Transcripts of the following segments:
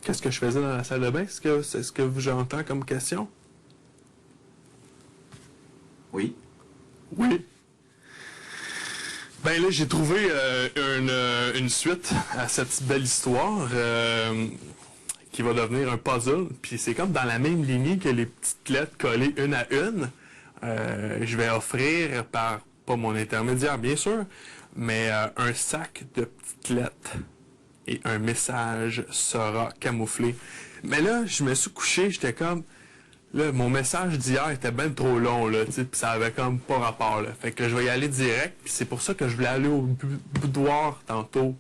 Qu'est-ce que je faisais dans la salle de bain? C'est ce que j'entends comme question? Oui. Oui. Ben là, j'ai trouvé une suite à cette belle histoire qui va devenir un puzzle. Puis c'est comme dans la même lignée que les petites lettres collées une à une. Je vais offrir par, pas mon intermédiaire bien sûr, mais un sac de petites lettres. Et un message sera camouflé. Mais là, je me suis couché, j'étais comme... Là, mon message d'hier était bien trop long, là, tu sais, pis ça avait comme pas rapport, là. Fait que je vais y aller direct, puis c'est pour ça que je voulais aller au boudoir tantôt.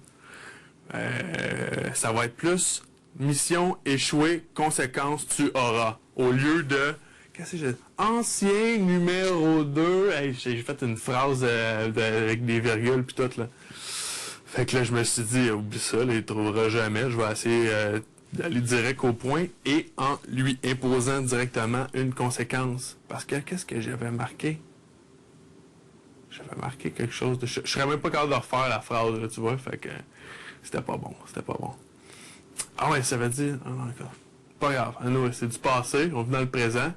Ça va être plus mission échouée, conséquence tu auras. Au lieu de... Qu'est-ce que j'ai... Ancien numéro 2. Hey, j'ai fait une phrase avec des virgules pis tout, là. Fait que là, je me suis dit, oublie ça, là, il ne trouvera jamais. Je vais essayer d'aller direct au point et en lui imposant directement une conséquence. Parce que qu'est-ce que j'avais marqué? J'avais marqué quelque chose de... Je serais même pas capable de refaire la phrase, là, tu vois. Fait que c'était pas bon, c'était pas bon. Ah ouais, ça veut dire... Ah non, encore. Pas grave. Ah non, c'est du passé, on vit dans le présent.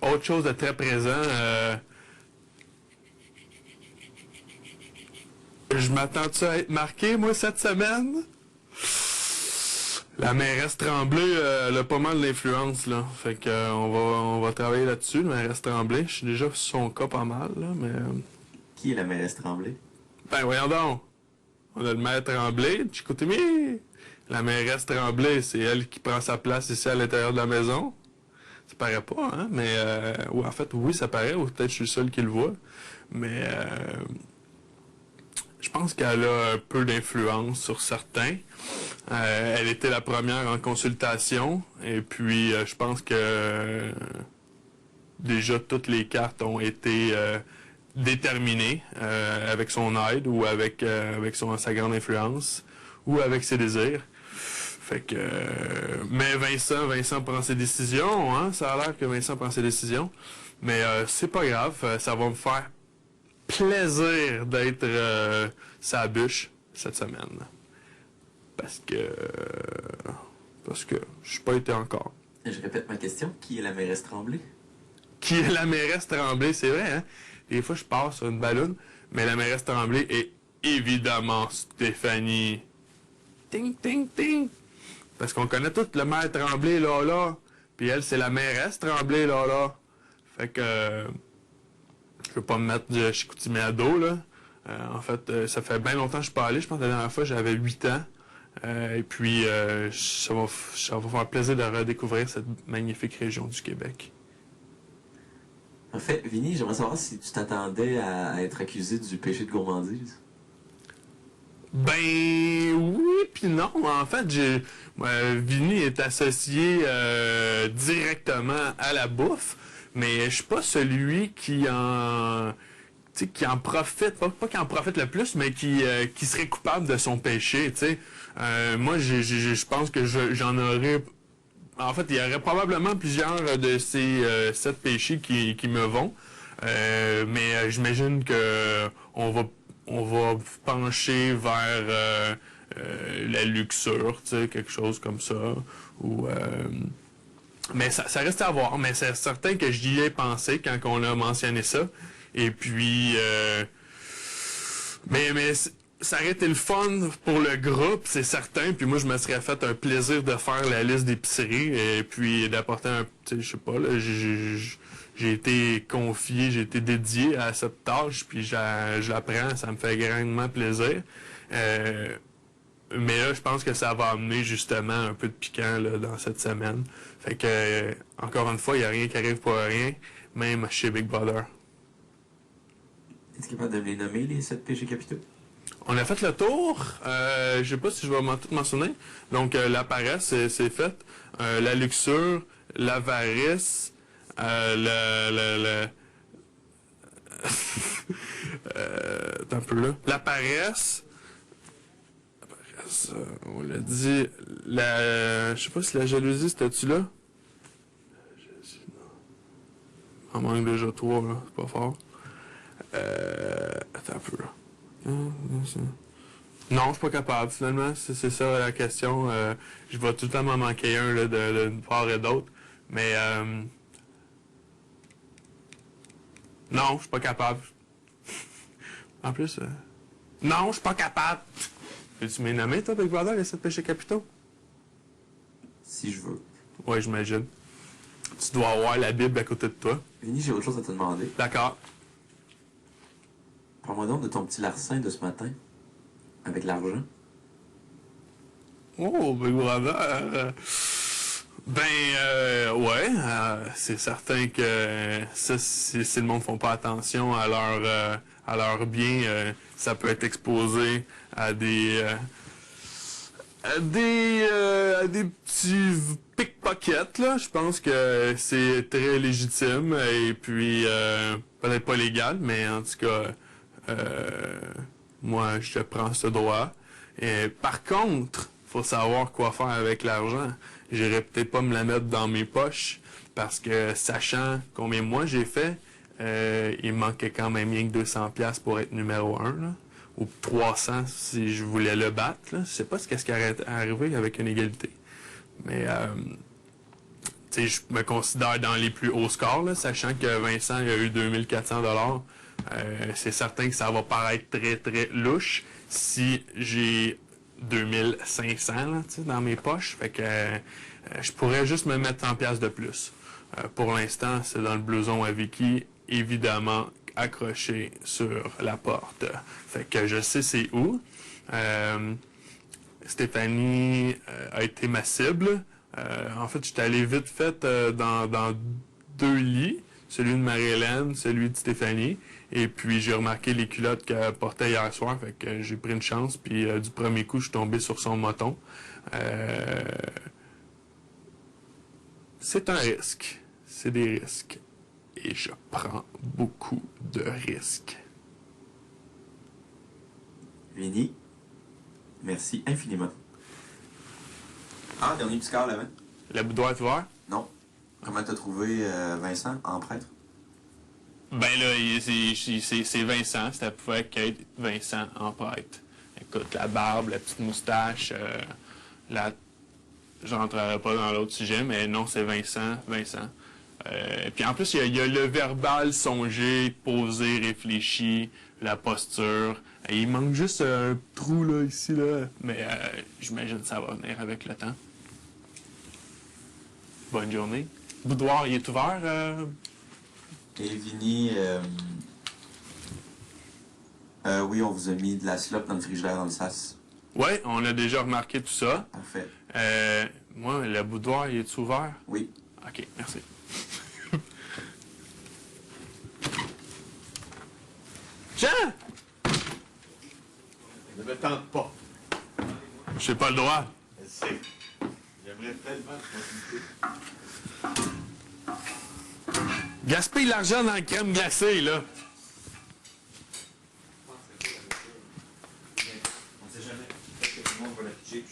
Autre chose de très présent... je m'attends-tu à être marqué, moi, cette semaine? La mairesse Tremblay, elle a pas mal d'influence, là. Fait que on va travailler là-dessus, la mairesse Tremblay. Je suis déjà sur son cas pas mal, là, mais... Qui est la mairesse Tremblay? Ben, voyons donc! On a le maire Tremblay, Chicoutimi! La mairesse Tremblay, c'est elle qui prend sa place ici à l'intérieur de la maison. Ça paraît pas, hein, mais... ou en fait, oui, ça paraît, ou peut-être je suis le seul qui le voit. Mais... je pense qu'elle a un peu d'influence sur certains. Elle était la première en consultation. Et puis, je pense que déjà toutes les cartes ont été déterminées avec son aide ou avec sa grande influence ou avec ses désirs. Fait que... mais Vincent prend ses décisions. Hein? Ça a l'air que Vincent prend ses décisions. Mais c'est pas grave. Ça va me faire plaisir d'être sa bûche cette semaine. Parce que je suis pas été encore. Je répète ma question. Qui est la mairesse Tremblay? Qui est la mairesse Tremblay, c'est vrai, hein? Des fois, je pars sur une balloune, mais la mairesse Tremblay est évidemment Stéphanie. Ting, ting, ting! Parce qu'on connaît tout le maire Tremblay, là. Puis elle, c'est la mairesse Tremblay, là. Fait que... je veux pas me mettre de Chicoutimi à dos, là. En fait, ça fait bien longtemps que je suis pas allé. Je pense que la dernière fois, j'avais 8 ans. Et puis, ça va faire plaisir de redécouvrir cette magnifique région du Québec. En fait, Vinny, j'aimerais savoir si tu t'attendais à être accusé du péché de gourmandise. Ben oui puis non. En fait, Vinny est associé directement à la bouffe, mais je suis pas celui qui en profite, pas qui en profite le plus, mais qui serait coupable de son péché, tu sais. Moi, je pense que j'en aurais... En fait, il y aurait probablement plusieurs de ces 7 péchés qui me vont. Mais j'imagine que on va pencher vers la luxure, tu sais, quelque chose comme ça. Ou... mais ça reste à voir, mais c'est certain que j'y ai pensé quand on a mentionné ça. Et puis, mais ça aurait été le fun pour le groupe, c'est certain. Puis moi, je me serais fait un plaisir de faire la liste d'épicerie et puis d'apporter un, tu sais, je sais pas, là, j'ai été confié, j'ai été dédié à cette tâche, puis je la prends, ça me fait grandement plaisir. Mais là, je pense que ça va amener justement un peu de piquant là, dans cette semaine. Fait que, encore une fois, il n'y a rien qui arrive pour rien, même chez Big Brother. Es-tu capable de me les nommer, les 7 péchés capitaux? On a fait le tour. Je sais pas si je vais tout mentionner. Donc, la paresse, c'est fait. La luxure, l'avarice, attends un peu là. La paresse, on l'a dit. Je sais pas si la jalousie, c'était-tu là? En manque déjà 3, là. C'est pas fort. Attends un peu là. Non, je suis pas capable, finalement. C'est ça la question. Je vais tout le temps m'en manquer un là, d'une part et d'autre. Mais non, je suis pas capable. En plus, non, je suis pas capable. Tu m'as nommé, toi, Big Brother, les 7 péchés capitaux? Si je veux. Oui, j'imagine. Tu dois avoir la Bible à côté de toi. Vinny, j'ai autre chose à te demander. D'accord. Parle-moi donc de ton petit larcin de ce matin. Avec l'argent. Oh, Big Brother. Ouais, c'est certain que ça, si le monde ne font pas attention à leur bien, ça peut être exposé à des petits pickpockets, là. Je pense que c'est très légitime et puis peut-être pas légal, mais en tout cas, moi, je prends ce droit. Et, par contre, faut savoir quoi faire avec l'argent. J'irais peut-être pas me la mettre dans mes poches parce que sachant combien moi j'ai fait, il me manquait quand même rien que 200$ pour être numéro 1, là, ou 300 si je voulais le battre. Là. Je sais pas ce qui aurait arrivé avec une égalité. Mais tu sais, je me considère dans les plus hauts scores, là, sachant que Vincent il a eu 2400$. C'est certain que ça va paraître très très louche si j'ai 2500 là, dans mes poches. Fait que je pourrais juste me mettre 100$ de plus. Pour l'instant, c'est dans le blouson à Vicky, évidemment accroché sur la porte. Fait que je sais c'est où. Stéphanie a été ma cible. En fait, j'étais allé vite fait dans 2 lits. Celui de Marie-Hélène, celui de Stéphanie. Et puis, j'ai remarqué les culottes qu'elle portait hier soir. Fait que j'ai pris une chance. Puis, du premier coup, je suis tombé sur son moton. C'est un risque. C'est des risques. Et je prends beaucoup de risques. Vinny, merci infiniment. Ah, dernier petit score là-bas. Le boudoir est ouvert? Non. Comment t'as trouvé Vincent en prêtre? Ben là, c'est Vincent. Ça pouvait qu'être Vincent en prêtre. Écoute, la barbe, la petite moustache, je rentrerai pas dans l'autre sujet, mais non, c'est Vincent. Puis en plus, il y a le verbal songé, posé, réfléchi, la posture. Il manque juste un trou là, ici, là. Mais j'imagine que ça va venir avec le temps. Bonne journée. Boudoir, il est ouvert? Et Vinny, oui, on vous a mis de la slop dans le frigidaire dans le sas. Oui, on a déjà remarqué tout ça. Parfait. Moi, le boudoir, il est ouvert? Oui. OK, merci. Jean! Ne me tente pas. J'ai pas le droit. Je sais. J'aimerais tellement te consulter. Gaspille l'argent dans la crème glacée, là.